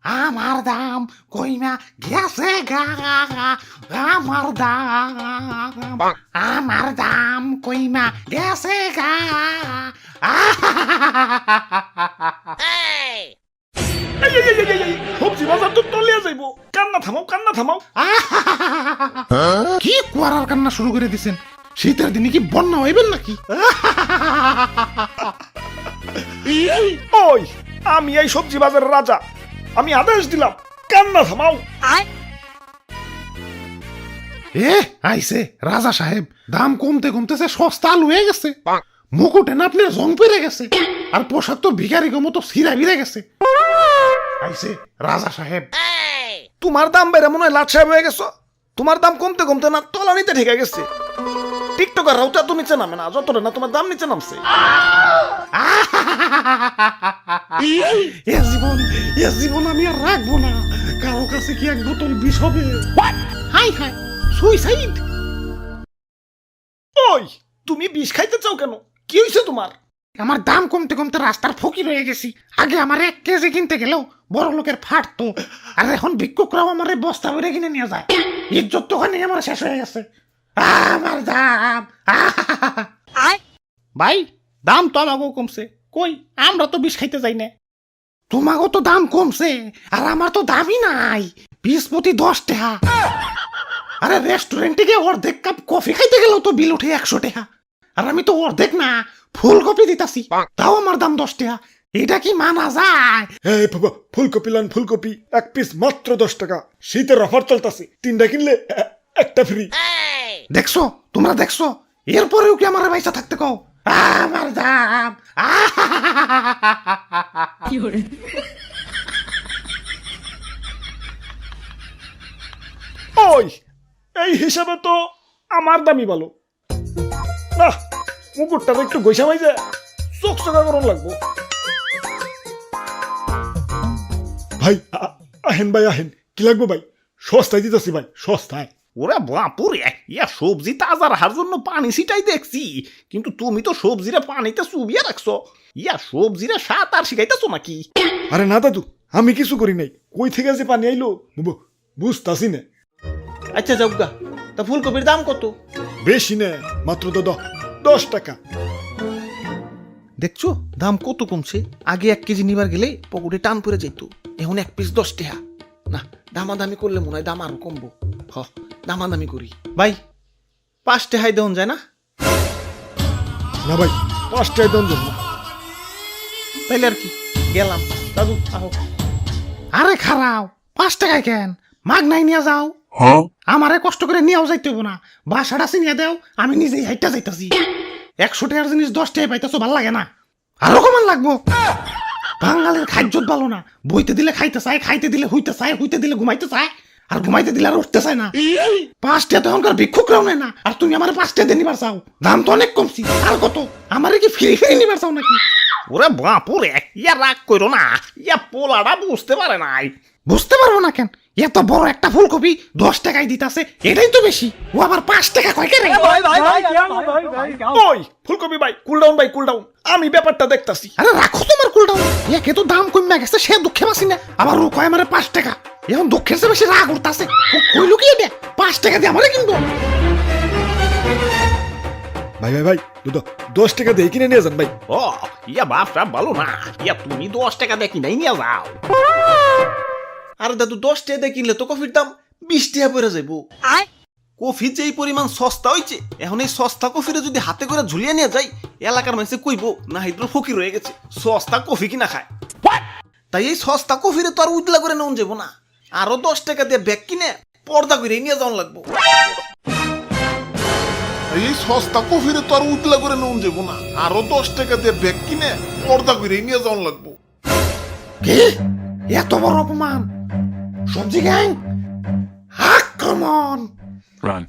আমার দাম কইমা গেছে গা, আমার দাম কইমা গেছে গা। সবজি বাজার তো তলিয়া যাইবো, কান্না থামাও। কি কুয়ারার কান্না শুরু করে দিছেন? শীতের দিনে কি বন্যা হইবেন নাকি? ওই আমি এই সবজি বাজারের রাজা, আমি আদেশ দিলাম কান্না থামাও। আইছে রাজা সাহেব, দাম কমতে কমতেছে সস্তা আলু হয়ে গেছে। মুকুটে না আপনার জং পেরে গেছে, আর পোশাক তো ভিখারি মতো ছিঁড়া ভিড়ে গেছে। আইছে রাজা সাহেব। তোমার দাম বেড়ে মনে হয় লাট সাহেব হয়ে গেছো। তোমার দাম কমতে কমতে না তলানিতে ঠেকে গেছে। টিকটকাররাও তো এত নিচে নামে না, যতটা না তোমার দাম নিচে নামছে। এ জীবন আমি আর রাখবো না। কারো কাছে কি এক বোতল বিষ হবে? High high, suicide. ওই তুমি বিষ খাইতে চাও কেন? কি হয়েছে তোমার? আমার দাম কমতে কমতে রাস্তার ফকির হয়ে গেছি। আগে আমার 1 কেজি কিনতে গেলেও বড় লোকের ফাটতো, আর এখন ভিক্ষুকরাও আমার বস্তা ভরে কিনে নিয়ে যায়। ইজ্জত তো ওখানে আমার শেষ হয়ে গেছে। আমার দাম। ভাই, দাম তো আমাকেও কমছে। কই, আমরা তো বিষ খাইতে যাই না। তোমাকেও তো দাম কমছে, আর আমার তো দামই নাই। 20 প্রতি 10 টাকা। আরে রেস্টুরেন্টে গিয়ে অর্ধেক কাপ কফি খাইতে গেলেও তো বিল উঠে 100 টাকা, আর আমি তো অর্ধেক না ফুলকপি দিতাছি, তাও আমার দাম 10 টাকা। এটা কি মানা যায়? এই বাবা, ফুলকপি লান, ফুলকপি 1 পিস মাত্র 10 টাকা। শীতের অফার চলতেছে, 3টা কিনলে একটা ফ্রি। দেখছো, তোমরা দেখছো? এরপরেও কি আমার পয়সা থাকতে কও? আমার দাম। ওই এই হিসাবে তো আমার দামই ভালো না। মুকুটটা তো একটু গৈসা মাইজে চকচকা করুন লাগবো। ভাই আহেন ভাই আহেন, কি লাগবো ভাই? সস্তায় দিতেছি ভাই, সস্তায়। ওরে বাপুরে, ইয়া সবজি তাজা রাখার জন্য পানি ছিটাই দেখছি, কিন্তু তুমি তো সবজিরে পানিতে চুবিয়ে রাখছো। ইয়া সবজিরে সাত আর শিখাইতেছো নাকি? আরে না দাদু, আমি কিছু করি নাই। কই থেকে যে পানি আইলো বুঝতাছি না। আচ্ছা যাওগা, তা ফুলকপির দাম কত? বেশি না, মাত্র 10 টাকা। দেখছো দাম কত কমছে। আগে 1 কেজি নিবার গেলে পকেটে টান পড়ে যেত, এখন 1 পিস 10 টাকা। না, দামাদামি করলে মনে হয় দাম আরো কমবো। দামাদামি করি ভাই, 5 টাকায় দেওয়া যায় না? না ভাই, 5 টাকায় দেন না। তাইলে আর কি, গেলাম। দাদু আহো। আরে খারাও, 5 টাকায় কেন? মাগ নাই নিয়ে যাও। আমারে কষ্ট করে নিয়েও যাইতে হবো না। বাসাটা চিনিয়ে দেও, আমি নিজেই হাইটা যাইতাছি। 100 টাকার জিনিস 10 টাকায় পাইতেছো, ভাল লাগে না? আরো কমান লাগবো। বাঙালির খাদ্যত ভালো না। বইতে দিলে খাইতে চায়, খাইতে দিলে হইতে চায়, হইতে দিলে ঘুমাইতে চায়, আর ঘুমাইতে দিলে আর উঠতে চায় না। 5 টাকা তো এখনকার ভিক্ষুকরাও নেয় না, আর তুমি আমার 5 টাকা দিয়ে নিবার চাও? দাম তো অনেক কমছি। আর কত? আমারে কি ফ্রি ফ্রি নিবার চাও নাকি? ওরে বাপুরে, ইয়া রাগ করো না, ইয়া পোলাটা বুঝতে পারে নাই। বুঝতে পারবো না কেন? এত বড় একটা ফুলকপি 10 টাকায় দিতাছে, এটাই তো বেশি। ও আবার 5 টাকা কয় কেন? ওই ফুলকপি ভাই, কুল ডাউন ভাই, কুল ডাউন। আমি ব্যাপারটা দেখতাছি। আরে রাখো তোমার কুলটাও। একে তো দাম কমে গেছে, সে দুঃখে বাসি না, আবার ও কয় আমারে 5 টাকা। এখন দুঃখের চেয়ে বেশি রাগ উঠতাছে। কইলো কি এটা? 5 টাকা দিয়ে আমারে কিনবো? ভাই ভাই ভাই, 10 টাকা দিয়ে কিনে নিয়ে যান ভাই। ও, ইয়া বাপটা ভালো না, ইয়া তুমি 10 টাকা দিয়ে কিনাই নিয়ে যাও। আর দাদু 10 টাকা দিয়ে কিনলে তো কফির দাম 20 টাকা পড়ে যাইবো। কফি যেই পরিমাণ সস্তা হইছে, এখন এই সস্তা কফিরে যদি হাতে করে ঝুলিয়ে নিয়ে যাই, এলাকার মানুষে কইবো না হাইদ্র ফকির হয়ে গেছে, সস্তা কফি কিনা খায়। তাই এই সস্তা কফিরে তো আর উজলা করে নেওয়া যাবো না। আরো 10 টাকা দিয়ে ব্যাগ কিনে পর্দা করে নিয়ে যাওয়া লাগবো। এই সস্তা কফিরে তো আর উতলা করে নুন যাবো না, আরো 10 টাকা দিয়ে ব্যাগ কিনে পর্দা করে নিয়ে যাওয়ান লাগবো। কি? এত বড় অপমান! সবজি গ্যাং, আক্রমণ! Run.